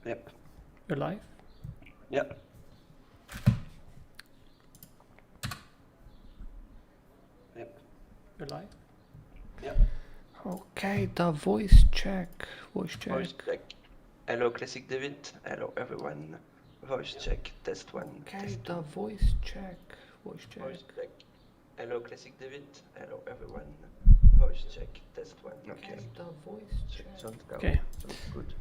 Yep. You're live? Yep. Yep. You're live? Yep. Okay, the voice check. Voice check. Voice check. Hello, Classic David. Hello, everyone. Voice check. Test one. Okay, Test the two. voice check. Voice check. Voice check. Hello, Classic David. Hello, everyone. Voice check. Test one. Okay. The voice check. Sounds good. Okay. Sounds good.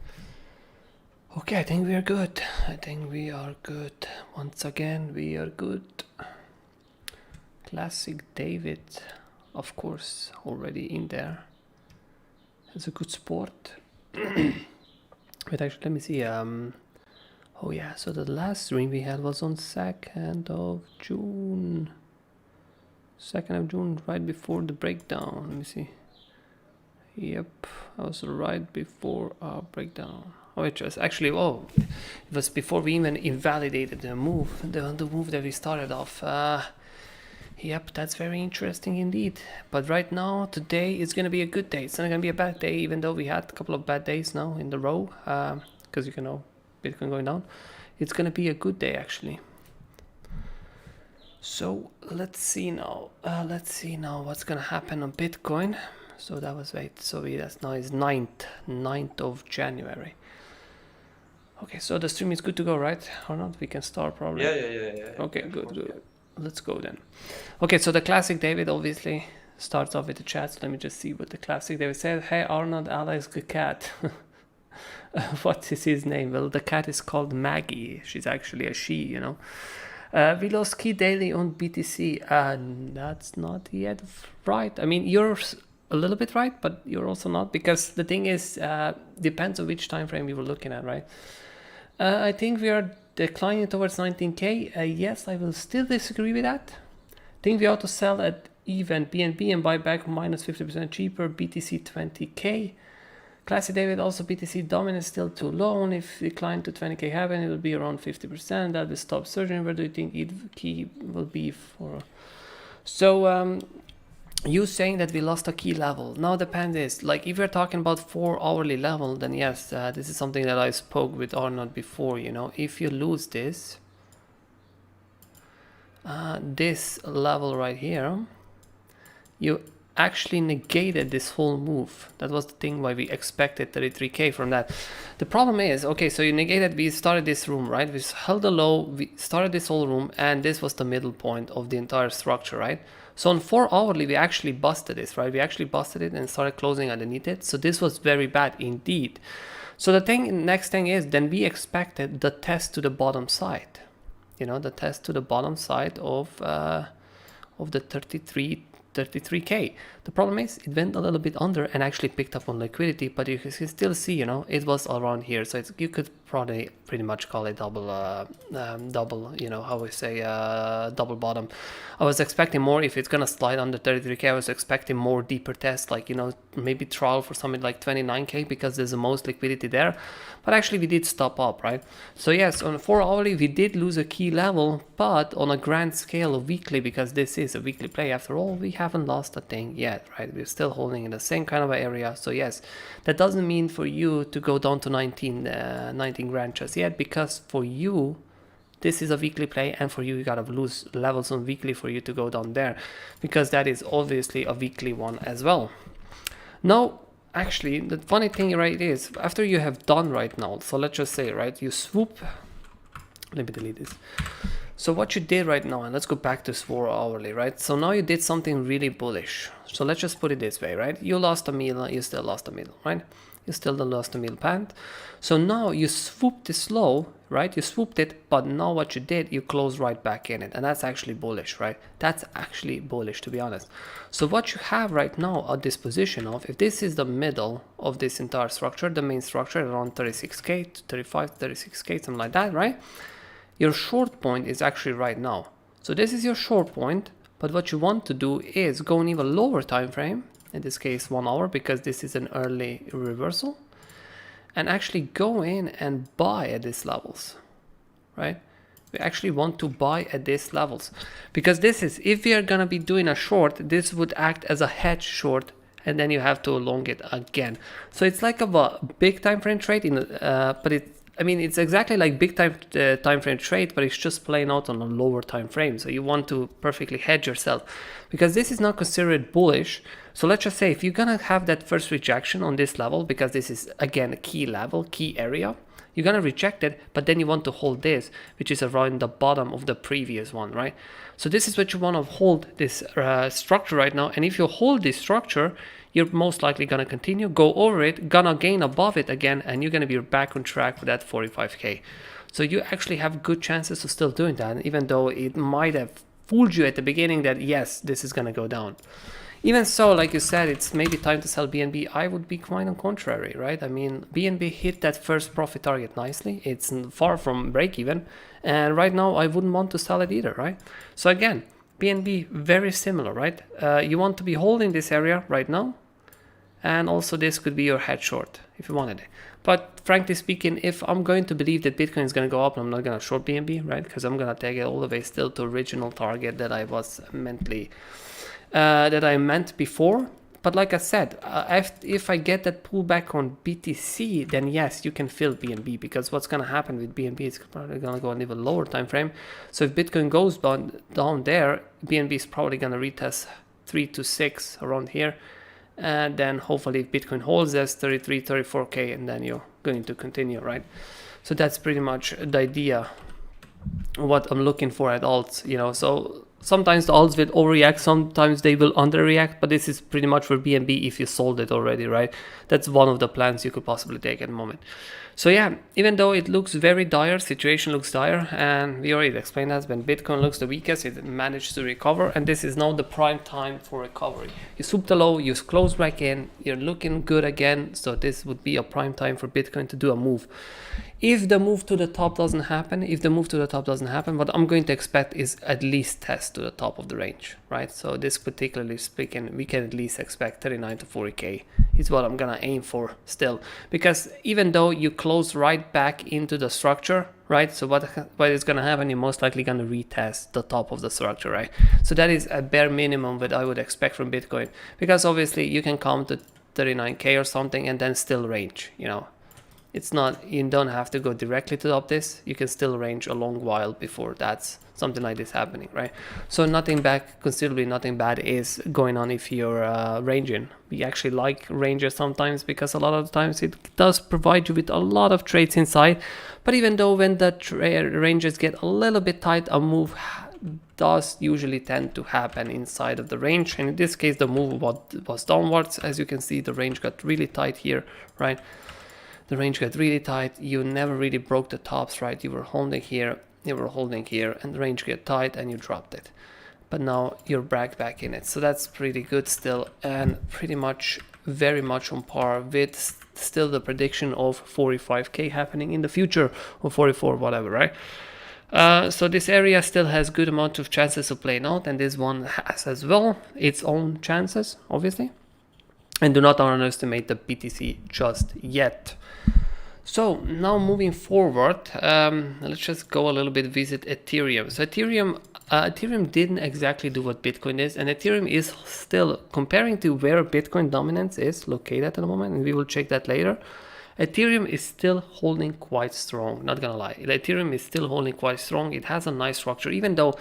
Okay, I think we are good. I think we are good. Once again, we are good. Classic David, of course, already in there. It's a good sport. Wait, actually, let me see. Oh yeah, so the last stream we had was on 2nd of June. 2nd of June, right before the breakdown. Let me see. Yep, I was right before our breakdown. Oh, it was actually, oh, it was before we even invalidated the move, the move that we started off. Yep, that's very interesting indeed. But right now, today is going to be a good day. It's not going to be a bad day, even though we had a couple of bad days now in the row, because you can know Bitcoin going down. It's going to be a good day, actually. So let's see now. What's going to happen on Bitcoin. So that was, wait, so that's now is 9th of January. Okay, so the stream is good to go, right? Or not? We can start probably. Yeah. Okay, good. Let's go then. Okay, so the Classic David obviously starts off with the chat. So let me just see what the Classic David said. Hey, Arnaud, Alex, good cat. What is his name? Well, the cat is called Maggie. She's actually a she, you know. We lost key daily on BTC. That's not yet right. I mean, you're a little bit right, but you're also not, because the thing is, depends on which time frame you were looking at, right? I think we are declining towards 19k. Yes, I will still disagree with that. Think we ought to sell at even BNB and buy back minus 50% cheaper. BTC 20k. Classic David, also BTC dominance still too low. If decline to 20k happen, it will be around 50%. That will stop surging. Where do you think key will be for? So you saying that we lost a key level. Now depends is, like, if you're talking about 4 hourly level, then yes, this is something that I spoke with Arnaud before, you know. If you lose this level right here, you actually negated this whole move. That was the thing why we expected 33k from that. The problem is, okay, so you negated, we started this room, right? We held a low, we started this whole room, and this was the middle point of the entire structure, right? So on 4 hourly, we actually busted this, right? We actually busted it and started closing underneath it. So this was very bad indeed. So the next thing is, then we expected the test to the bottom side. You know, the test to the bottom side of the 33k. The problem is it went a little bit under and actually picked up on liquidity, but you can still see, you know, it was around here. So you could probably pretty much call it double, you know, how we say, double bottom. I was expecting more. If it's gonna slide under 33k, I was expecting more deeper tests, like, you know, maybe trial for something like 29k, because there's the most liquidity there. But actually we did stop up, right? So yes, on 4 hourly we did lose a key level, but on a grand scale of weekly, because this is a weekly play after all, we haven't lost a thing yet, right? We're still holding in the same kind of area. So yes, that doesn't mean for you to go down to 19 grand just yet, because for you this is a weekly play, and for you gotta lose levels on weekly for you to go down there, because that is obviously a weekly one as well. Now actually, the funny thing, right, is after you have done right now, so let's just say, right, you swoop, let me delete this. So what you did right now, and let's go back to 4 hourly, right? So now you did something really bullish. So let's just put it this way, right? You lost a meal, you still lost a meal, right? You still lost a meal pant. So now you swooped this low, right? You swooped it, but now what you did, you closed right back in it. And that's actually bullish, right? That's actually bullish, to be honest. So what you have right now at this position of, if this is the middle of this entire structure, the main structure around 36k, 35, 36k, something like that, right? Your short point is actually right now. So this is your short point, but what you want to do is go an even lower time frame, in this case 1 hour, because this is an early reversal, and actually go in and buy at these levels, right? We actually want to buy at these levels, because this is, if we are gonna be doing a short, this would act as a hedge short, and then you have to long it again. So it's like a big time frame trade, but it's I mean, it's exactly like big time frame trade, but it's just playing out on a lower time frame. So you want to perfectly hedge yourself, because this is not considered bullish. So let's just say if you're gonna have that first rejection on this level, because this is again a key level, key area, you're gonna reject it, but then you want to hold this, which is around the bottom of the previous one, right? So this is what you want to hold, this structure right now. And if you hold this structure, you're most likely gonna continue, go over it, gonna gain above it again, and you're gonna be back on track for that 45k. So you actually have good chances of still doing that, even though it might have fooled you at the beginning that yes, this is gonna go down. Even so, like you said, it's maybe time to sell BNB. I would be quite on contrary, right? I mean, BNB hit that first profit target nicely. It's far from break even. And right now, I wouldn't want to sell it either, right? So again, BNB, very similar, right? You want to be holding this area right now. And also this could be your head short if you wanted it. But frankly speaking, if I'm going to believe that Bitcoin is going to go up, I'm not going to short BNB, right? Because I'm going to take it all the way still to original target that I was meant before. But like I said, if I get that pullback on BTC, then yes, you can fill BNB, because what's going to happen with BNB is probably going to go on even lower time frame. So if Bitcoin goes down there, BNB is probably going to retest 3 to 6 around here. And then hopefully if Bitcoin holds this 33, 34k, and then you're going to continue, right? So that's pretty much the idea, what I'm looking for at alts, you know. So sometimes the alts will overreact, sometimes they will underreact, but this is pretty much for BNB if you sold it already, right? That's one of the plans you could possibly take at the moment. So yeah, even though it looks very dire, situation looks dire, and we already explained that when Bitcoin looks the weakest, it managed to recover, and this is now the prime time for recovery. You swoop the low, you close back in, you're looking good again, so this would be a prime time for Bitcoin to do a move. If the move to the top doesn't happen, what I'm going to expect is at least test to the top of the range, right? So this particularly speaking, we can at least expect 39 to 40k is what I'm gonna aim for still, because even though you close right back into the structure, right? So what is gonna happen? You're most likely gonna retest the top of the structure, right? So that is a bare minimum that I would expect from Bitcoin, because obviously you can come to 39k or something and then still range, you know. It's not, you don't have to go directly to top this. You can still range a long while before that's something like this happening, right? So nothing bad is going on if you're ranging. We actually like ranges sometimes, because a lot of the times it does provide you with a lot of trades inside. But even though when the ranges get a little bit tight, a move does usually tend to happen inside of the range. And in this case, the move was downwards. As you can see, the range got really tight here, right? The range got really tight. You never really broke the tops, right? You were holding here, and the range got tight and you dropped it. But now you're back in it. So that's pretty good still, and pretty much very much on par with still the prediction of 45k happening in the future, or 44, whatever, right? So this area still has good amount of chances of playing out, and this one has as well its own chances, obviously. And do not underestimate the BTC just yet. So now moving forward, let's just go a little bit visit Ethereum. So Ethereum didn't exactly do what Bitcoin is, and Ethereum is still, comparing to where Bitcoin dominance is located at the moment, and we will check that later, Ethereum is still holding quite strong, not gonna lie. Ethereum is still holding quite strong. It has a nice structure, even though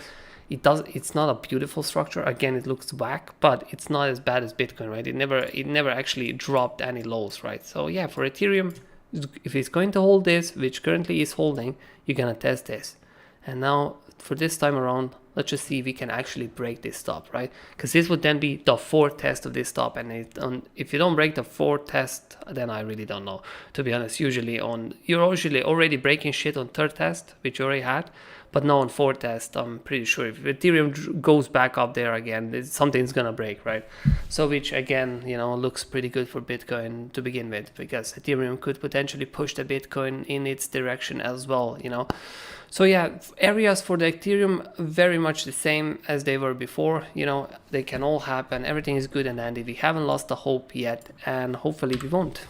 it's not a beautiful structure. Again, it looks whack, but it's not as bad as Bitcoin, right? It never actually dropped any lows, right? So yeah, for Ethereum, if it's going to hold this, which currently is holding, you're gonna test this. And now for this time around, let's just see if we can actually break this stop, right? Because this would then be the fourth test of this stop, and if you don't break the fourth test, then I really don't know, to be honest. You're usually already breaking shit on third test, which you already had. But now on fourth test, I'm pretty sure if Ethereum goes back up there again, something's gonna break, right? So which again, you know, looks pretty good for Bitcoin to begin with, because Ethereum could potentially push the Bitcoin in its direction as well, you know. So yeah, areas for the Ethereum very much the same as they were before, you know, they can all happen. Everything is good and dandy. We haven't lost the hope yet, and hopefully we won't.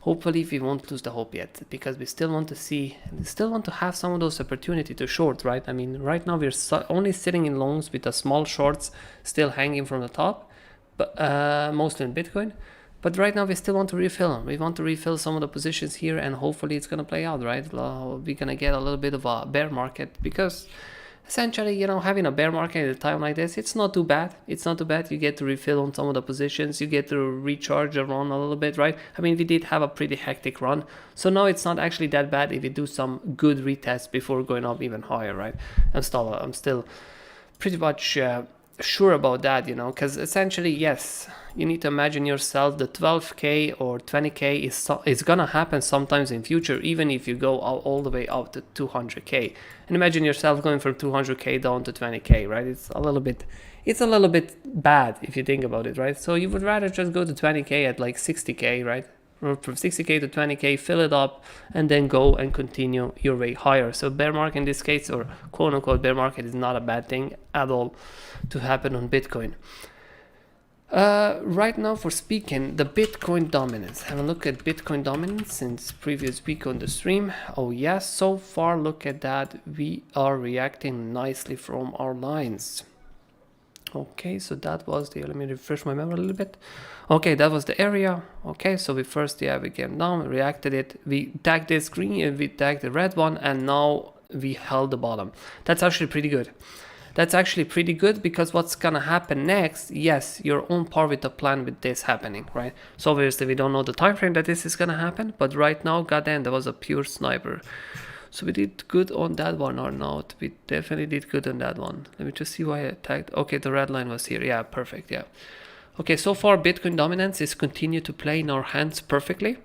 Hopefully we won't lose the hope yet, because we still want to have some of those opportunity to short, right? I mean, right now we're only sitting in longs with the small shorts still hanging from the top, but mostly in Bitcoin. But right now we still want to refill. We want to refill some of the positions here, and hopefully it's gonna play out, right? We're gonna get a little bit of a bear market, because essentially, you know, having a bear market at a time like this, it's not too bad. It's not too bad. You get to refill on some of the positions. You get to recharge the run a little bit, right? I mean, we did have a pretty hectic run. So now it's not actually that bad if we do some good retests before going up even higher, right? I'm still pretty much sure about that, you know, because essentially, yes, you need to imagine yourself the 12k or 20k is gonna happen sometimes in future, even if you go all the way up to 200k. And imagine yourself going from 200k down to 20k, right? It's a little bit bad if you think about it, right? So you would rather just go to 20k at like 60k, right? Or from 60k to 20k, fill it up, and then go and continue your way higher. So bear market in this case, or quote unquote bear market, is not a bad thing at all to happen on Bitcoin. Right now, for speaking, the Bitcoin dominance. Have a look at Bitcoin dominance since previous week on the stream. Oh yes, so far look at that. We are reacting nicely from our lines. Okay, so that was the, let me refresh my memory a little bit. Okay, that was the area. Okay, so we came down, reacted it, we tagged this green, we tagged the red one, and now we held the bottom. That's actually pretty good. That's actually pretty good, because what's gonna happen next, yes, you're on par with the plan with this happening, right? So obviously we don't know the time frame that this is gonna happen, but right now, goddamn, that was a pure sniper. So we did good on that one or not? We definitely did good on that one. Let me just see why I tagged. Okay, the red line was here. Yeah, perfect. Yeah. Okay, so far Bitcoin dominance is continue to play in our hands perfectly.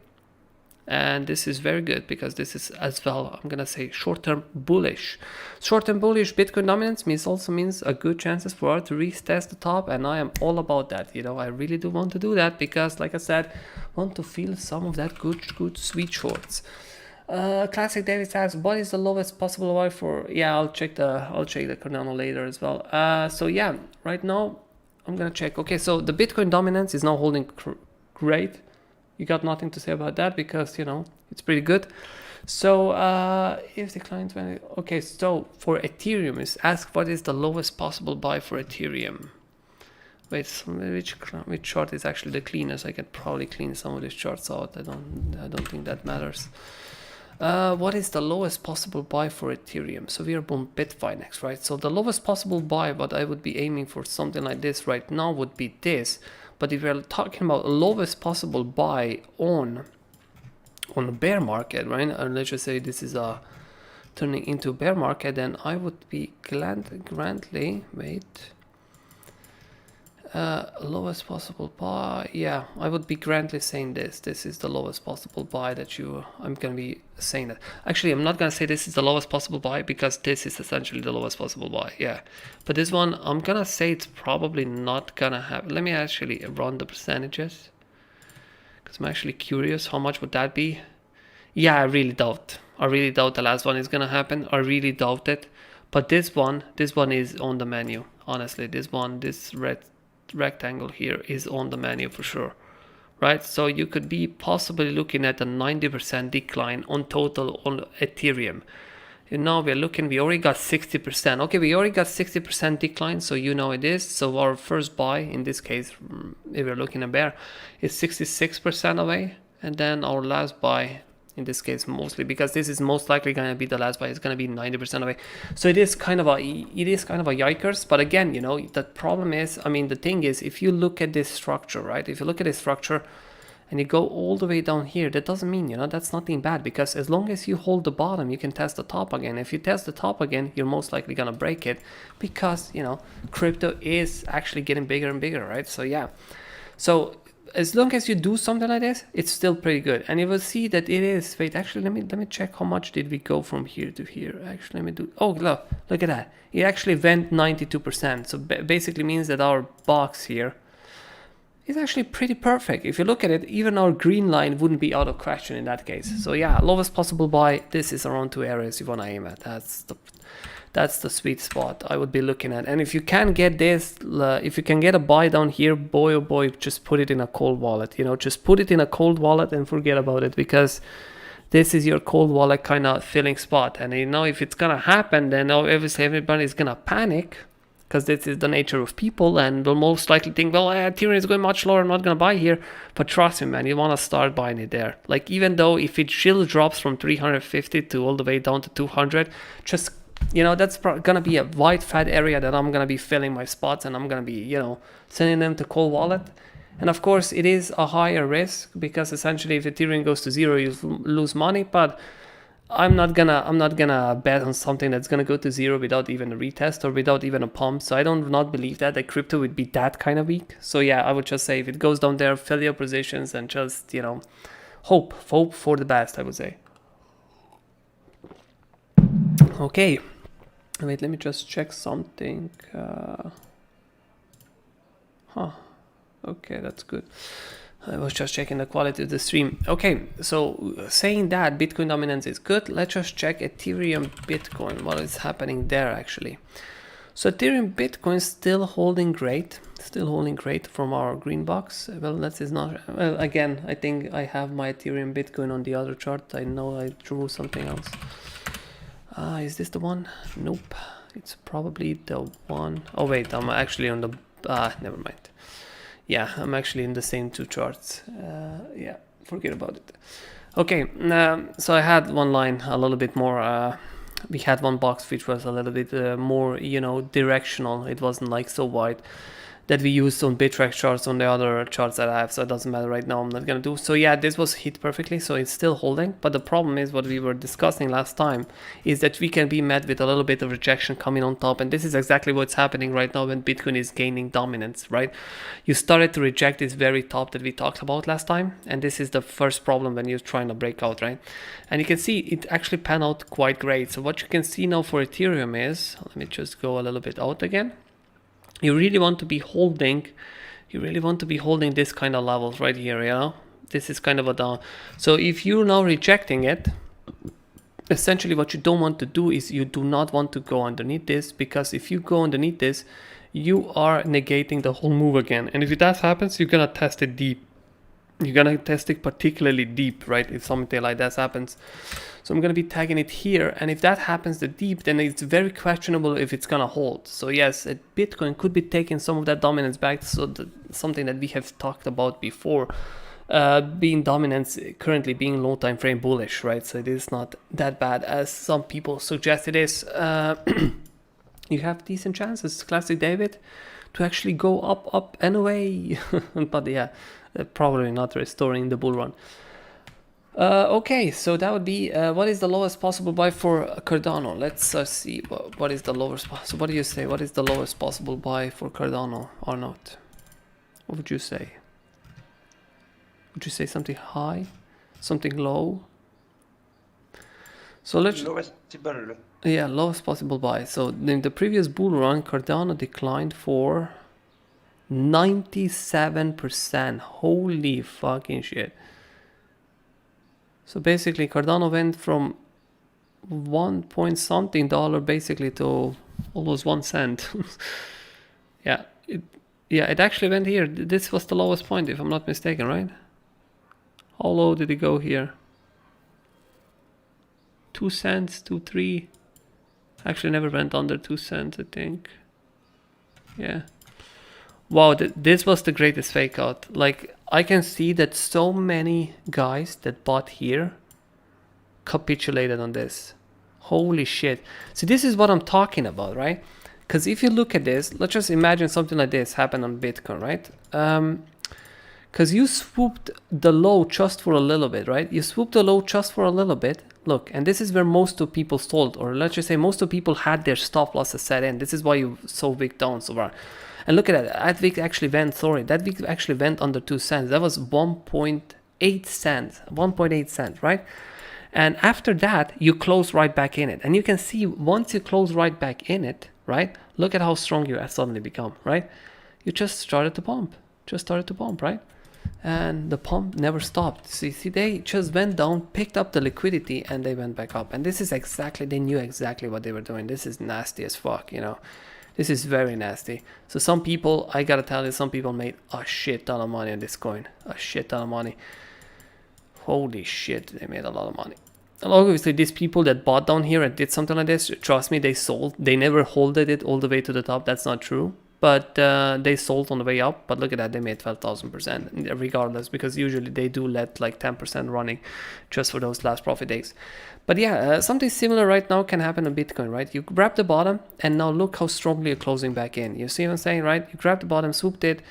And this is very good, because this is as well, I'm going to say, short-term bullish. Short-term bullish Bitcoin dominance also means a good chances for us to retest the top. And I am all about that. You know, I really do want to do that, because like I said, I want to feel some of that good sweet shorts. Classic David asks, what is the lowest possible buy for? Yeah, I'll check the Cardano later as well. So yeah, right now I'm gonna check. Okay, so the Bitcoin dominance is now holding great. You got nothing to say about that, because you know it's pretty good. So if the client went, okay, so for Ethereum is asked, what is the lowest possible buy for Ethereum? Wait, so which chart is actually the cleanest? I can probably clean some of these charts out. I don't think that matters. What is the lowest possible buy for Ethereum? So we are on Bitfinex, right? So the lowest possible buy, what I would be aiming for something like this right now would be this. But if we're talking about lowest possible buy on a bear market, right? And let's just say this is a turning into a bear market, then I would be grandly lowest possible buy. Yeah, I would be grandly saying this is the lowest possible buy that I'm gonna be saying that. Actually, I'm not gonna say this is the lowest possible buy, because this is essentially the lowest possible buy. Yeah, but this one I'm gonna say it's probably not gonna happen. Let me actually run the percentages, because I'm actually curious how much would that be. Yeah, I really doubt the last one is gonna happen. I really doubt it. But this one is on the menu. Honestly, this red rectangle here is on the menu for sure, right? So you could be possibly looking at a 90% decline on total on Ethereum. You know, we already got 60%. Okay, we already got 60% decline, so you know it is. So our first buy in this case, if we're looking at bear, is 66% away, and then our last buy, in this case mostly, because this is most likely going to be the last buy, it's going to be 90% away. So it is kind of a yikers. But again, you know, the problem is, I mean, the thing is, if you look at this structure, right, if you look at this structure and you go all the way down here, that doesn't mean, you know, that's nothing bad, because as long as you hold the bottom, you can test the top again. If you test the top again, you're most likely going to break it, because, you know, crypto is actually getting bigger and bigger, right? So yeah, so as long as you do something like this, it's still pretty good. And you will see that it is, wait, actually, let me check how much did we go from here to here. Actually, let me do, oh, look at that. It actually went 92%. So basically means that our box here is actually pretty perfect. If you look at it, even our green line wouldn't be out of question in that case. So yeah, lowest possible buy, this is around 2 areas you want to aim at. That's the sweet spot I would be looking at. And if you can get this, if you can get a buy down here, boy oh boy, just put it in a cold wallet. You know, just put it in a cold wallet and forget about it, because this is your cold wallet kind of filling spot. And you know, if it's gonna happen, then obviously everybody's gonna panic, because this is the nature of people, and they'll most likely think, well, Ethereum is going much lower, I'm not going to buy here. But trust me, man, you want to start buying it there. Like, even though if it still drops from 350 to all the way down to 200, just, you know, that's going to be a wide fat area that I'm going to be filling my spots, and I'm going to be, you know, sending them to Cold Wallet. And of course, it is a higher risk, because essentially if Ethereum goes to zero, you lose money. But I'm not gonna bet on something that's gonna go to zero without even a retest or without even a pump. So I don't not believe that crypto would be that kind of weak. So yeah, I would just say if it goes down there, fill your positions and just, you know, hope for the best, I would say. Okay, wait, let me just check something. Okay, that's good. I was just checking the quality of the stream. Okay, so saying that Bitcoin dominance is good, let's just check Ethereum Bitcoin, what is happening there actually. So Ethereum Bitcoin still holding great from our green box. Well, that is not, well, again, I think I have my Ethereum Bitcoin on the other chart. I know I drew something else. Is this the one? Nope, it's probably the one. Oh wait, I'm actually on the, never mind. Yeah, I'm actually in the same two charts. Yeah, forget about it. Okay, so I had one line a little bit more. We had one box which was a little bit more, you know, directional. It wasn't like so wide that we used on Bittrex charts on the other charts that I have. So it doesn't matter right now. I'm not gonna do. So yeah, this was hit perfectly. So it's still holding. But the problem is what we were discussing last time is that we can be met with a little bit of rejection coming on top. And this is exactly what's happening right now when Bitcoin is gaining dominance, right? You started to reject this very top that we talked about last time. And this is the first problem when you're trying to break out, right? And you can see it actually panned out quite great. So what you can see now for Ethereum is, let me just go a little bit out again. You really want to be holding this kind of levels right here, you know? This is kind of a down. So if you're now rejecting it, essentially what you don't want to do is you do not want to go underneath this, because if you go underneath this, you are negating the whole move again. And if that happens, you're gonna test it deep. You're gonna test it particularly deep, right? If something like that happens. So I'm gonna be tagging it here, and if that happens the deep, then it's very questionable if it's gonna hold. So yes, Bitcoin could be taking some of that dominance back. So something that we have talked about before, being dominance currently being low time frame bullish, right? So it is not that bad as some people suggest it is. You have decent chances, Classic David, to actually go up and away. But yeah, probably not restoring the bull run. Okay, so that would be what is the lowest possible buy for Cardano? Let's see what is the lowest. So what do you say? What is the lowest possible buy for Cardano or not? What would you say? Would you say something high, something low? So let's. Lowest possible. Yeah, lowest possible buy. So in the previous bull run, Cardano declined for 97%. Holy fucking shit. So basically Cardano went from 1 point something dollar basically to almost 1 cent. Yeah, it actually went here. This was the lowest point if I'm not mistaken, right? How low did it go here? 2 cents, 2, 3. Actually never went under 2 cents, I think. Yeah. Wow, this was the greatest fake out. Like, I can see that so many guys that bought here capitulated on this. Holy shit. So this is what I'm talking about, right? Because if you look at this, let's just imagine something like this happened on Bitcoin, right? Because you swooped the low just for a little bit, right? You swooped the low just for a little bit. Look, and this is where most of people sold, or let's just say most of people had their stop losses set in. This is why you saw big down so far. And look at that. That week actually went, that week actually went under 2 cents. That was 1.8 cents, 1.8 cents, right? And after that, you close right back in it. And you can see once you close right back in it, right? Look at how strong you have suddenly become, right? You just started to pump, right? And the pump never stopped. See, they just went down, picked up the liquidity, and they went back up. And this is exactly, they knew exactly what they were doing. This is nasty as fuck, you know. This is very nasty. So some people, I gotta tell you, some people made a shit ton of money on this coin. A shit ton of money. Holy shit, they made a lot of money. obviously these people that bought down here and did something like this, trust me, they sold. They never holded it all the way to the top. That's not true. But they sold on the way up. But look at that, they made 12,000% regardless, because usually they do let like 10% running just for those last profit days. But yeah, something similar right now can happen on Bitcoin, right? You grab the bottom and now look how strongly you're closing back in. You see what I'm saying, right? You grab the bottom, swooped it,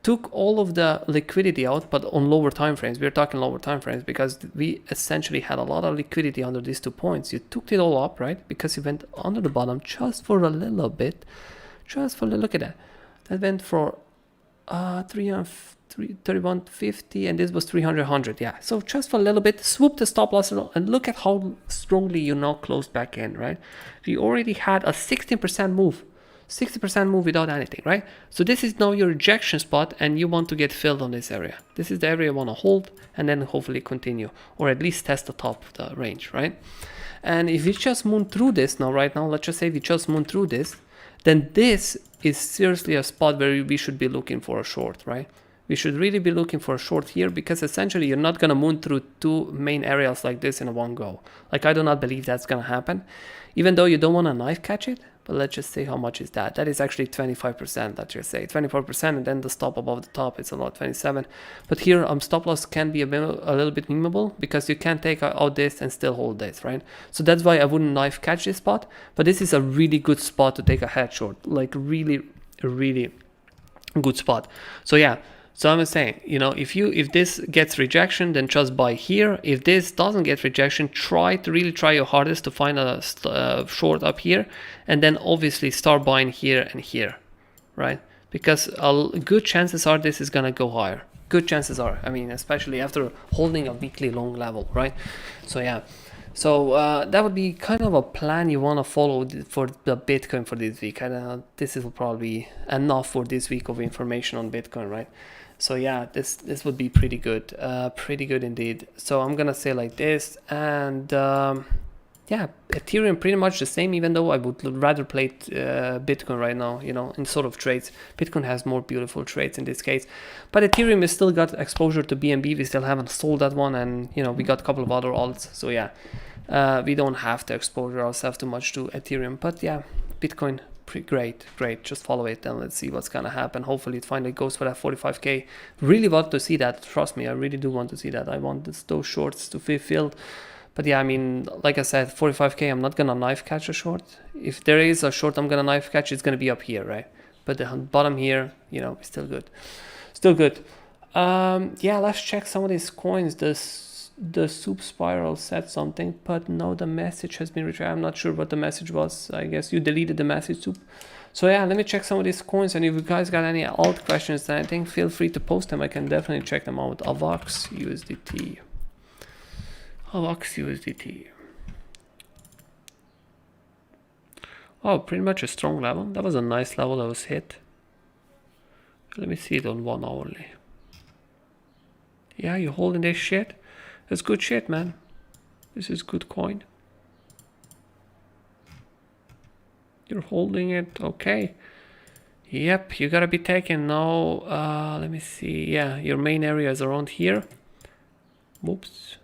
took all of the liquidity out, but on lower time frames. We're talking lower time frames because we essentially had a lot of liquidity under these 2 points. You took it all up, right? Because you went under the bottom just for a little bit. Just for, look at that. That went for 31.50 and this was 300. Yeah, so just for a little bit, swoop the stop loss and look at how strongly you now closed back in, right? We already had a 16% move. 60% move without anything, right? So this is now your rejection spot and you want to get filled on this area. This is the area you want to hold and then hopefully continue, or at least test the top of the range, right? And if we just moon through this now, right now, let's just say we just moon through this, then this is seriously a spot where we should be looking for a short, right? We should really be looking for a short here, because essentially you're not going to moon through 2 main areas like this in one go. Like, I do not believe that's going to happen, even though you don't want to knife catch it. But let's just say how much is that. That is actually 25%, let's just say 24%, and then the stop above the top it's about 27. But here stop loss can be a little bit memeable, because you can take out this and still hold this, right? So that's why I wouldn't knife catch this spot, but this is a really good spot to take a head short, like really good spot. So yeah, so I'm saying, you know, if this gets rejection, then just buy here. If this doesn't get rejection, really try your hardest to find a short up here, and then obviously start buying here and here, right? Because good chances are this is gonna go higher. Good chances are. I mean, especially after holding a weekly long level, right? So yeah. So that would be kind of a plan you want to follow for the Bitcoin for this week. I don't know, this will probably be enough for this week of information on Bitcoin, right? So yeah, this would be pretty good indeed. So I'm gonna say like this, and yeah, Ethereum pretty much the same, even though I would rather play Bitcoin right now, you know, in sort of trades. Bitcoin has more beautiful trades in this case, but Ethereum has still got exposure to BNB. We still haven't sold that one, and you know, we got a couple of other alts. So yeah, we don't have to expose ourselves too much to Ethereum, but yeah, Bitcoin, great. Just follow it and let's see what's gonna happen. Hopefully it finally goes for that 45k. Really want to see that. Trust me, I really do want to see that. I want those shorts to be filled. But yeah, I mean, like I said, 45k, I'm not gonna knife catch a short. If there is a short I'm gonna knife catch, it's gonna be up here, right? But the bottom here, you know, is still good. Yeah, let's check some of these coins. The soup spiral said something, but no, the message has been retrieved. I'm not sure what the message was. I guess you deleted the message, soup. So yeah, let me check some of these coins, and if you guys got any alt questions or anything, feel free to post them. I can definitely check them out. AVAX USDT. Oh, pretty much a strong level. That was a nice level that was hit. Let me see it on 1 hourly. Yeah, you holding this shit? That's good shit, man. This is good coin. You're holding it, okay. Yep, you gotta be taking now. Let me see. Yeah, your main area is around here. Whoops.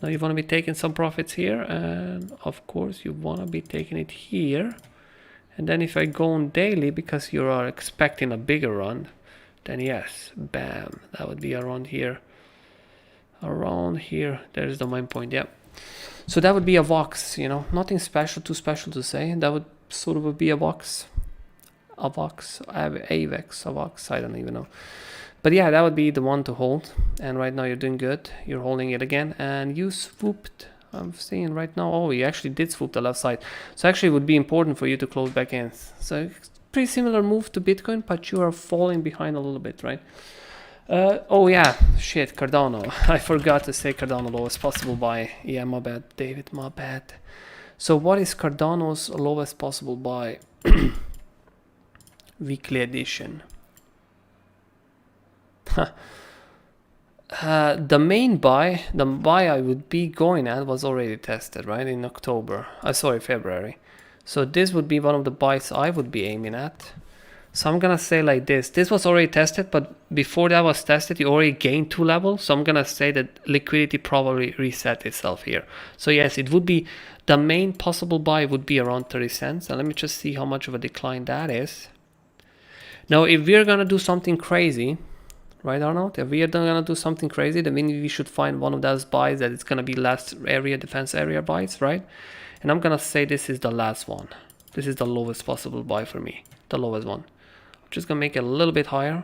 Now you want to be taking some profits here, and of course you want to be taking it here. And then if I go on daily, because you are expecting a bigger run, then yes, bam, that would be around here. There's the main point. Yeah, so that would be a Vox, you know, nothing special, too special to say. That would sort of be a Vox, AVAX, I don't even know. But yeah, that would be the one to hold. And right now you're doing good. You're holding it again, and you swooped. I'm seeing right now, oh, you actually did swoop the left side. So actually it would be important for you to close back in. So pretty similar move to Bitcoin, but you are falling behind a little bit, right? Oh yeah, shit, Cardano. I forgot to say Cardano lowest possible buy. Yeah, my bad, David, my bad. So what is Cardano's lowest possible buy? Weekly edition. The main buy, the buy I would be going at was already tested, right, in October. February. So this would be one of the buys I would be aiming at. So I'm gonna say like this. This was already tested, but before that was tested, you already gained 2 levels. So I'm gonna say that liquidity probably reset itself here. So yes, it would be, the main possible buy would be around 30 cents. And let me just see how much of a decline that is. Now, if we're gonna do something crazy, right, Arnaud? If we are gonna do something crazy, then we should find one of those buys that it's gonna be last area, defense area buys, right? And I'm gonna say this is the last one. This is the lowest possible buy for me, the lowest one. Just gonna make it a little bit higher.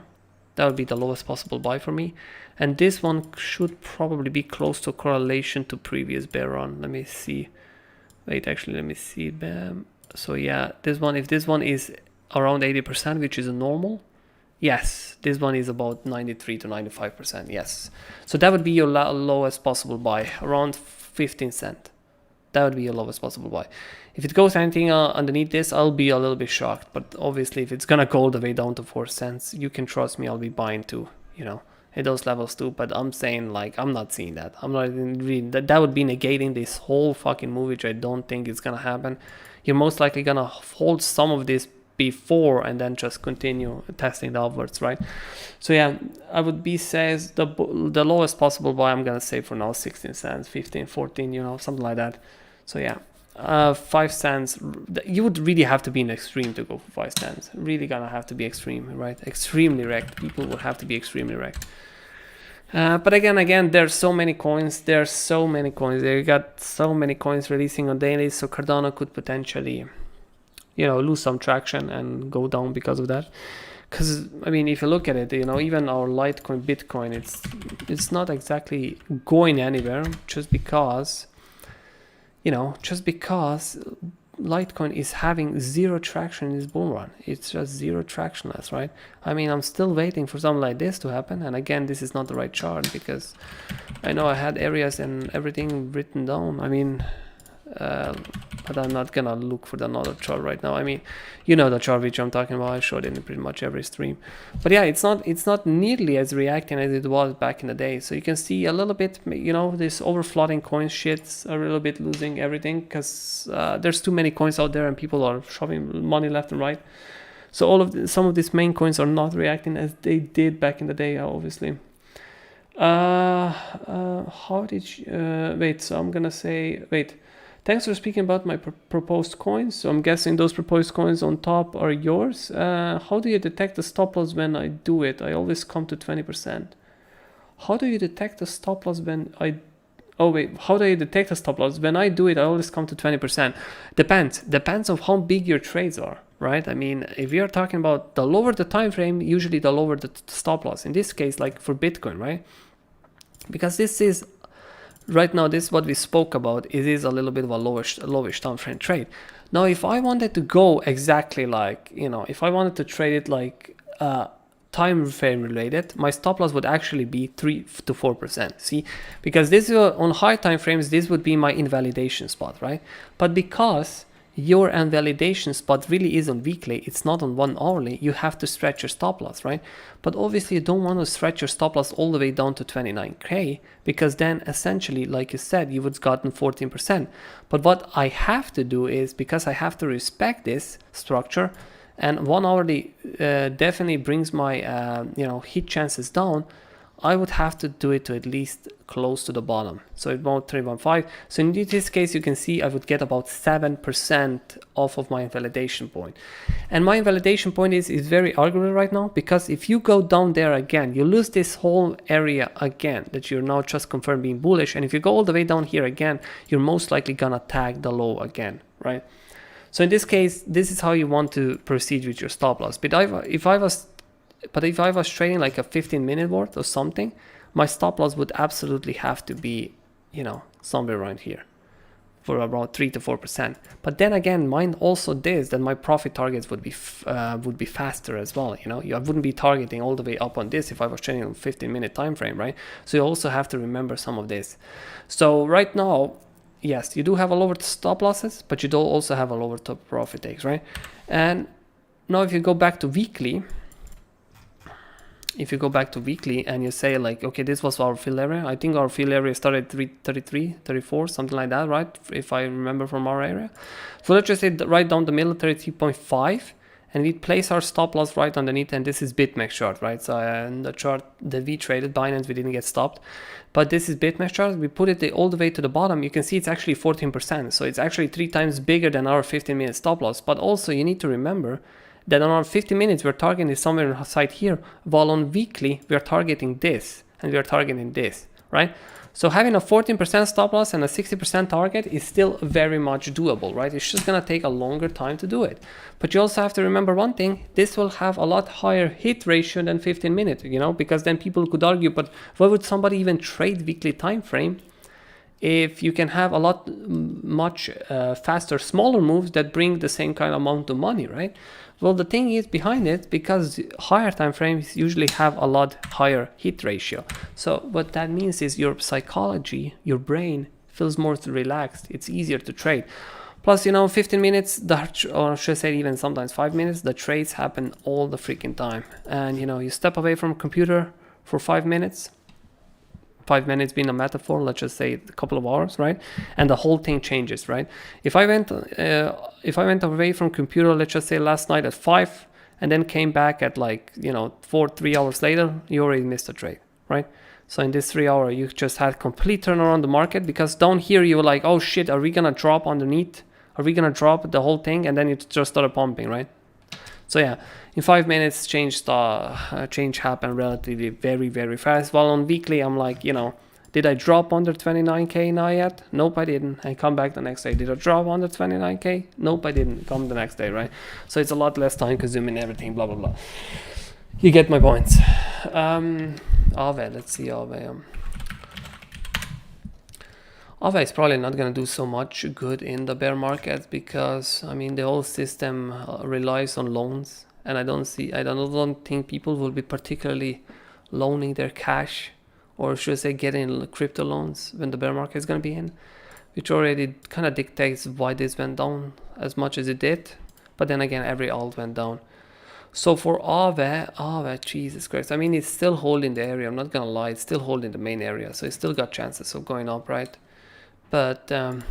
That would be the lowest possible buy for me. And this one should probably be close to correlation to previous bear run. Let me see. Wait, actually, let me see. Bam. So yeah, this one, if this one is around 80%, which is a normal, yes, this one is about 93 to 95%. Yes. So that would be your lowest possible buy, around 15 cents. That would be your lowest possible buy. If it goes anything underneath this, I'll be a little bit shocked. But obviously, if it's gonna go all the way down to 4 cents, you can trust me, I'll be buying too, you know, at those levels too. But I'm saying, like, I'm not seeing that. I'm not really, that would be negating this whole fucking move, which I don't think is gonna happen. You're most likely gonna hold some of this before and then just continue testing the upwards, right? So yeah, I would be says the lowest possible buy, I'm gonna say for now 16 cents, 15, 14, you know, something like that. So yeah, 5 cents, you would really have to be in extreme to go for 5 cents. Really gonna have to be extreme, right? Extremely wrecked. People would have to be extremely wrecked. But again, there's so many coins. They got so many coins releasing on daily, so Cardano could potentially, you know, lose some traction and go down because of that. Because I mean, if you look at it, you know, even our Litecoin, Bitcoin, it's not exactly going anywhere, just because, you know, Litecoin is having zero traction in this bull run. It's just zero tractionless, right? I mean, I'm still waiting for something like this to happen. And again, this is not the right chart because I know I had areas and everything written down. I mean, but I'm not gonna look for another chart right now. I mean, you know the chart which I'm talking about. I showed it in pretty much every stream. But yeah, it's not nearly as reacting as it was back in the day. So you can see a little bit, you know, this overflooding coin shits are a little bit losing everything because there's too many coins out there and people are shoving money left and right. So some of these main coins are not reacting as they did back in the day, obviously. How did you, wait, so I'm gonna say, wait. Thanks for speaking about my proposed coins. So I'm guessing those proposed coins on top are yours. How do you detect the stop loss when I do it? I always come to 20%. How do you detect the stop loss when I... Oh wait, how do you detect a stop loss? When I do it, I always come to 20%. Depends on how big your trades are, right? I mean, if you're talking about the lower the time frame, usually the lower the stop loss. In this case, like for Bitcoin, right? Because this is... Right now, this is what we spoke about. It is a little bit of a lowish time frame trade. Now, if I wanted to go exactly like, you know, if I wanted to trade it like time frame related, my stop loss would actually be 3 to 4%. See, because this is on high time frames, this would be my invalidation spot, right? But because your invalidation spot really is on weekly, it's not on 1 hourly, you have to stretch your stop loss, right? But obviously you don't want to stretch your stop loss all the way down to 29k, because then essentially, like you said, you would have gotten 14%. But what I have to do is, because I have to respect this structure, and 1 hourly definitely brings my you know, hit chances down, I would have to do it to at least close to the bottom. So about 315. So in this case, you can see I would get about 7% off of my invalidation point. And my invalidation point is very arguable right now, because if you go down there again, you lose this whole area again that you're now just confirmed being bullish. And if you go all the way down here again, you're most likely gonna tag the low again, right? So in this case, this is how you want to proceed with your stop loss. But if I was trading like a 15-minute worth or something, my stop loss would absolutely have to be, you know, somewhere around here for about 3 to 4%. But then again, mind also this, that my profit targets would be faster as well. You know, I wouldn't be targeting all the way up on this if I was trading on 15-minute time frame, right? So you also have to remember some of this. So right now, yes, you do have a lower stop losses, but you do also have a lower top profit takes, right? And now if you go back to weekly, and you say like, okay, this was our fill area. I think our fill area started 33, 34, something like that, right? If I remember from our area. So let's just say right down the middle, 33.5. and we place our stop loss right underneath, and this is BitMEX chart, right? So and the chart that we traded, Binance, we didn't get stopped, but this is BitMEX chart. We put it all the way to the bottom. You can see it's actually 14%, so it's actually 3 times bigger than our 15-minute stop loss. But also you need to remember that on our 50 minutes we're targeting somewhere inside here, while on weekly we're targeting this and we're targeting this, right? So having a 14% stop loss and a 60% target is still very much doable, right? It's just gonna take a longer time to do it. But you also have to remember one thing, this will have a lot higher hit ratio than 15 minutes, you know, because then people could argue, but why would somebody even trade weekly time frame if you can have a lot much faster, smaller moves that bring the same kind of amount of money, right? Well, the thing is behind it, because higher time frames usually have a lot higher hit ratio. So what that means is your psychology, your brain feels more relaxed. It's easier to trade. Plus, you know, 15 minutes, or should I say even sometimes 5 minutes, the trades happen all the freaking time. And, you know, you step away from a computer for 5 minutes, 5 minutes being a metaphor, let's just say a couple of hours, right? And the whole thing changes, right? If I went away from computer, let's just say last night at 5, and then came back at like, you know, 3 hours later, you already missed a trade, right? So in this 3 hour, you just had complete turnaround the market, because down here you were like, oh shit, are we gonna drop underneath? Are we gonna drop the whole thing? And then it just started pumping, right? So yeah, in 5 minutes, change happened relatively very, very fast. While on weekly, I'm like, you know, did I drop under 29K now yet? Nope, I didn't. I come back the next day. Did I drop under 29K? Nope, I didn't. Come the next day, right? So it's a lot less time consuming, everything, blah, blah, blah. You get my points. Aave, let's see Aave. Aave is probably not going to do so much good in the bear market, because I mean the whole system relies on loans, and I don't think people will be particularly loaning their cash, or should I say getting crypto loans when the bear market is going to be in, which already kind of dictates why this went down as much as it did. But then again, every alt went down. So for Aave, Jesus Christ, I mean it's still holding the area, I'm not gonna lie, it's still holding the main area, so it's still got chances of going up, right? But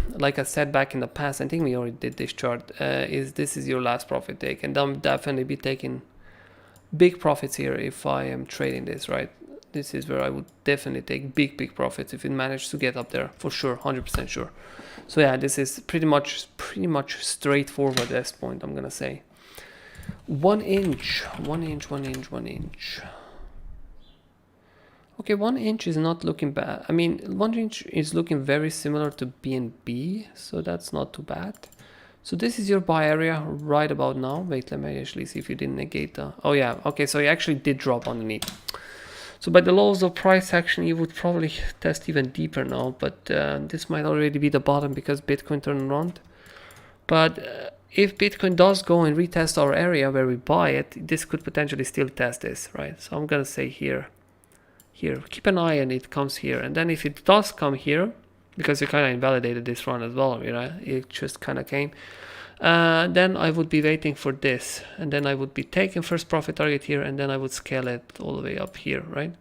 like I said back in the past, I think we already did this chart, this is your last profit take, and I'm definitely be taking big profits here if I am trading this, right? This is where I would definitely take big profits if it managed to get up there, for sure, 100% sure. So yeah, this is pretty much straightforward at this point, I'm gonna say. 1 inch. Okay, 1 inch is not looking bad. I mean, 1 inch is looking very similar to BNB, so that's not too bad. So this is your buy area right about now. Wait, let me actually see if you didn't negate the... Oh yeah, okay, so you actually did drop underneath. So by the laws of price action, you would probably test even deeper now, but this might already be the bottom because Bitcoin turned around. But if Bitcoin does go and retest our area where we buy it, this could potentially still test this, right? So I'm gonna say here, keep an eye on it comes here, and then if it does come here, because you kind of invalidated this run as well, right? It just kind of came. Then I would be waiting for this, and then I would be taking first profit target here, and then I would scale it all the way up here, right?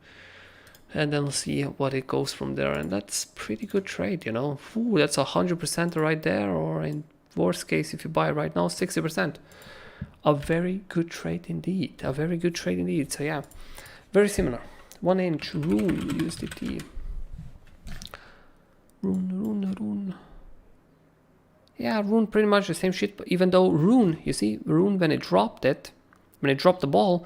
And then we'll see what it goes from there, and that's pretty good trade, you know. Ooh, that's 100% right there, or in worst case, if you buy right now, 60%. A very good trade indeed. So yeah, very similar. 1 inch Rune USDT. Rune. Yeah, Rune pretty much the same shit, but even though Rune, you see, Rune when it dropped the ball,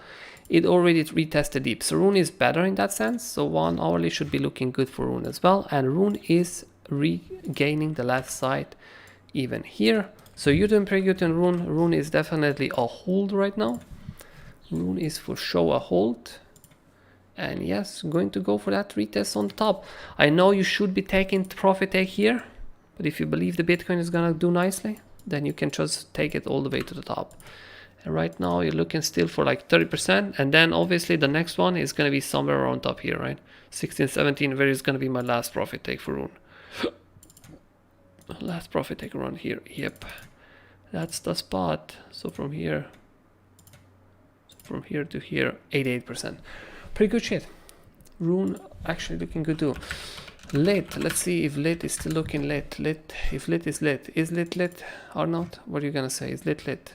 it already retested deep. So Rune is better in that sense. So 1 hourly should be looking good for Rune as well. And Rune is regaining the left side even here. So you're doing pretty good in Rune. Rune is definitely a hold right now. Rune is for sure a hold. And yes, going to go for that retest on top. I know you should be taking profit take here, but if you believe the Bitcoin is gonna do nicely, then you can just take it all the way to the top. And right now you're looking still for like 30%, and then obviously the next one is gonna be somewhere around top here, right? 16, 17, where is gonna be my last profit take for Rune. Last profit take around here. Yep, that's the spot. So from here to here, 88%. Pretty good shit. Rune actually looking good too. Lit, let's see if lit is still looking lit. If lit is lit. Is lit lit or not? What are you gonna say? Is lit lit?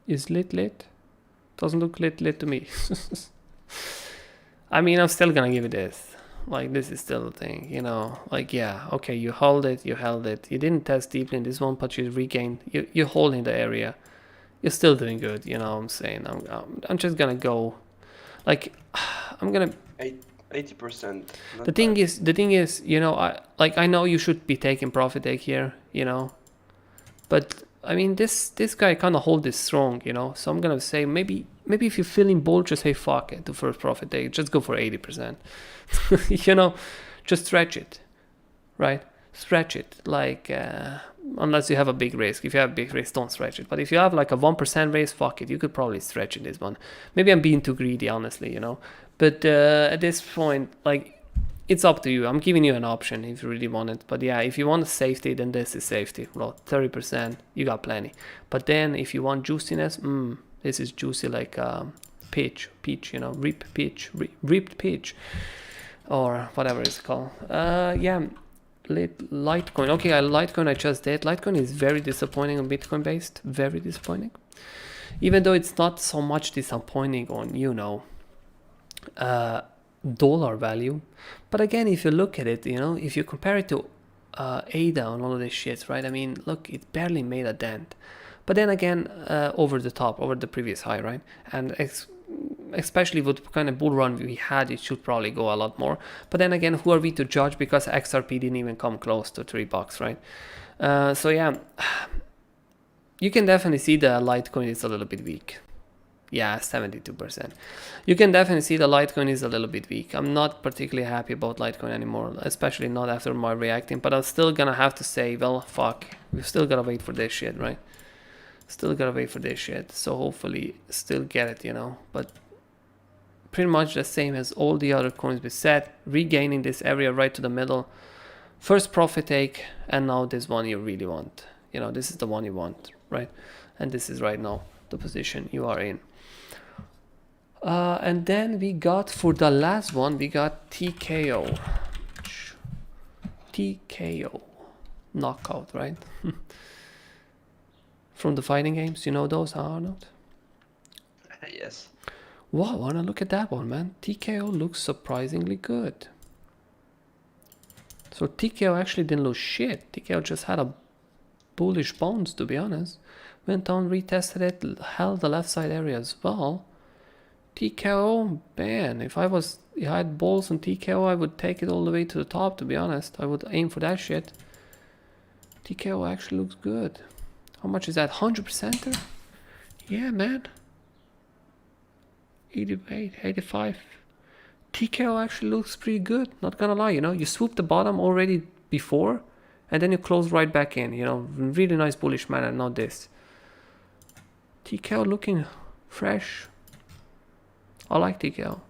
Is lit? Doesn't look lit to me. I mean, I'm still gonna give it this. Like, this is still a thing, you know. Like, yeah, okay, you held it. You didn't test deeply in this one, but you regained. You're holding the area. You're still doing good, you know what I'm saying. I'm just gonna go, like, I'm gonna 80%. The thing is, you know, I know you should be taking profit take here, you know, but I mean, this guy kind of hold this strong, you know. So I'm gonna say maybe if you're feeling bold, just say fuck it to first profit take, just go for 80%. You know, just stretch it, right? Stretch it, like unless you have a big risk. If you have a big risk, don't stretch it. But if you have like a 1% risk, fuck it, you could probably stretch in this one. Maybe I'm being too greedy, honestly, you know. But at this point, like, it's up to you. I'm giving you an option if you really want it. But yeah, if you want safety, then this is safety. Well, 30%, you got plenty. But then if you want juiciness, this is juicy, like peach, you know, ripped peach, or whatever it's called. Yeah, Litecoin. Okay, Litecoin I just did. Litecoin is very disappointing on Bitcoin based. Very disappointing. Even though it's not so much disappointing on, you know, dollar value. But again, if you look at it, you know, if you compare it to ADA and all of this shit, right? I mean, look, it barely made a dent. But then again, over the previous high, right? And especially with the kind of bull run we had, it should probably go a lot more. But then again, who are we to judge? Because XRP didn't even come close to $3, right? So yeah, you can definitely see the Litecoin is a little bit weak. Yeah, 72%. You can definitely see the Litecoin is a little bit weak. I'm not particularly happy about Litecoin anymore, especially not after my reacting. But I'm still gonna have to say, well, fuck, we've still gotta wait for this shit, right? Still gotta wait for this shit. So hopefully still get it, you know. But pretty much the same as all the other coins we set, regaining this area right to the middle. First profit take, and now this one you really want. You know, this is the one you want, right? And this is right now the position you are in. And then we got, for the last one, we got TKO. Knockout, right? From the fighting games, you know those, huh, Arnaud? Yes. Wow, wanna look at that one, man. TKO looks surprisingly good. So TKO actually didn't lose shit. TKO just had a bullish bounce, to be honest. Went down, retested it, held the left side area as well. TKO, man, if I had balls on TKO, I would take it all the way to the top, to be honest. I would aim for that shit. TKO actually looks good. How much is that? 100%? Yeah, man. 88, 85. TKO actually looks pretty good, not gonna lie, you know. You swooped the bottom already before, and then you close right back in, you know. Really nice bullish manner, not this. TKO looking fresh. I like TKO.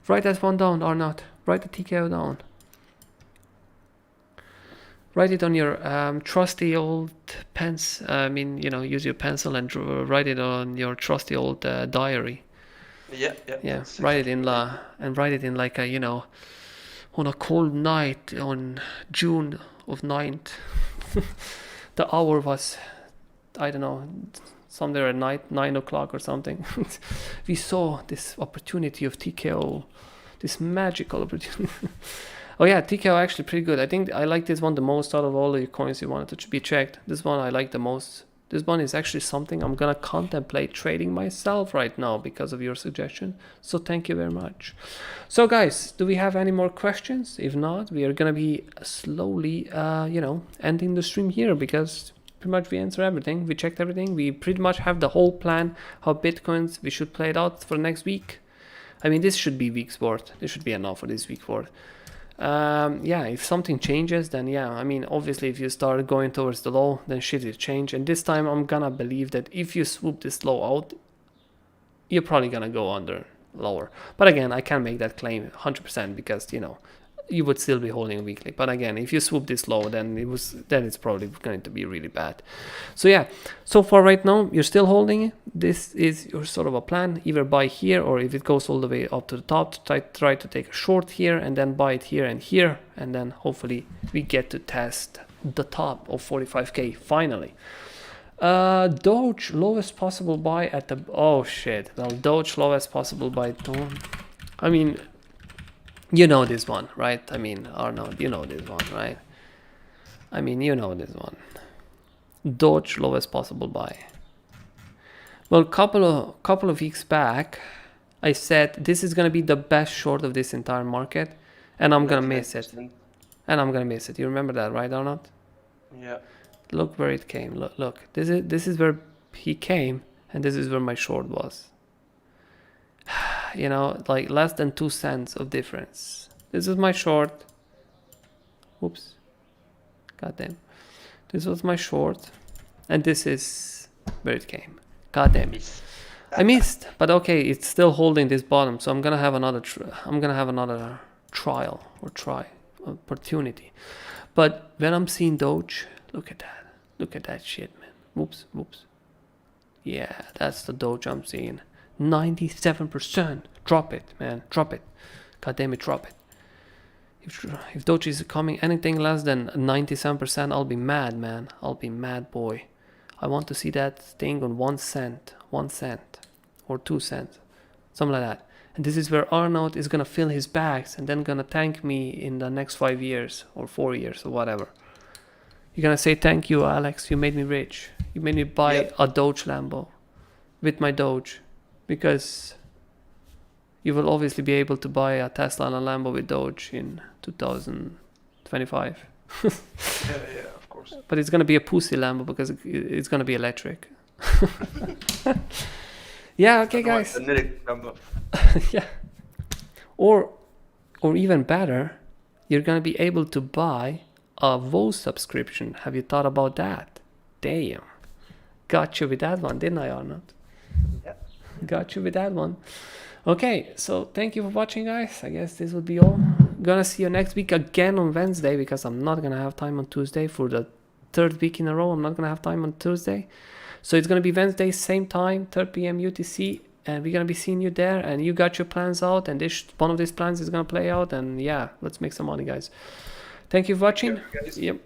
Write that one down or not. Write the TKO down. Write it on your trusty old pens. I mean, you know, use your pencil and write it on your trusty old diary. Yeah. Write it in write it in like a, you know, on a cold night on June of 9th. The hour was, I don't know, somewhere at night, 9 o'clock or something. We saw this opportunity of TKO, this magical opportunity. Oh yeah, TKO actually pretty good. I think I like this one the most out of all the coins you wanted to be checked. This one I like the most. This one is actually something I'm gonna contemplate trading myself right now because of your suggestion. So thank you very much. So guys, do we have any more questions? If not, we are gonna be slowly, you know, ending the stream here because pretty much we answer everything. We checked everything. We pretty much have the whole plan how Bitcoins we should play it out for next week. I mean, this should be week's worth. This should be enough for this week's worth. Yeah, if something changes, then yeah, I mean, obviously if you start going towards the low, then shit will change. And this time I'm gonna believe that if you swoop this low out, you're probably gonna go under lower. But again, I can't make that claim 100% because, you know, you would still be holding weekly. But again, if you swoop this low, then it's probably going to be really bad. So yeah, so far right now you're still holding it. This is your sort of a plan, either buy here, or if it goes all the way up to the top, try to take a short here and then buy it here, and then hopefully we get to test the top of 45k finally. Doge lowest possible buy at the, oh shit. Well, Doge lowest possible buy. I mean, you know this one, right? I mean, Arnaud, you know this one, right? I mean, you know this one. Doge lowest possible buy. Well, couple of weeks back, I said this is gonna be the best short of this entire market, and I'm gonna miss it. And I'm gonna miss it. You remember that, right, Arnaud? Yeah. Look where it came. Look. This is where he came, and this is where my short was. You know, like less than 2 cents of difference. This is my short. Oops. Goddamn. This was my short, and this is where it came. Goddamn. I missed, but okay, it's still holding this bottom, so I'm gonna have another. Trial or try opportunity. But when I'm seeing Doge, look at that. Look at that shit, man. Whoops. Yeah, that's the Doge I'm seeing. 97%. Drop it, man. Drop it. God damn it, drop it. If Doge is coming anything less than 97%, I'll be mad, man. I'll be mad, boy. I want to see that thing on 1 cent. 1 cent. Or 2 cents. Something like that. And this is where Arnaud is gonna fill his bags and then gonna thank me in the next 5 years or 4 years or whatever. You're gonna say, thank you, Alex. You made me rich. You made me buy a Doge Lambo with my Doge, because you will obviously be able to buy a Tesla and a Lambo with Doge in 2025. Yeah, of course. But it's gonna be a pussy Lambo because it's gonna be electric. Yeah, okay, guys. Yeah. Or even better, you're gonna be able to buy a VO subscription. Have you thought about that? Damn. Got you with that one, didn't I, Arnold? Yeah. Got you with that one. Okay, so thank you for watching, guys. I guess this will be all. Gonna see you next week again on Wednesday, because I'm not gonna have time on Tuesday for the 3rd week in a row. I'm not gonna have time on Tuesday. So it's gonna be Wednesday, same time, 3 p.m. UTC, and we're gonna be seeing you there. And you got your plans out, and one of these plans is gonna play out. And yeah, let's make some money, guys. Thank you for watching. Yeah, guys. Yep.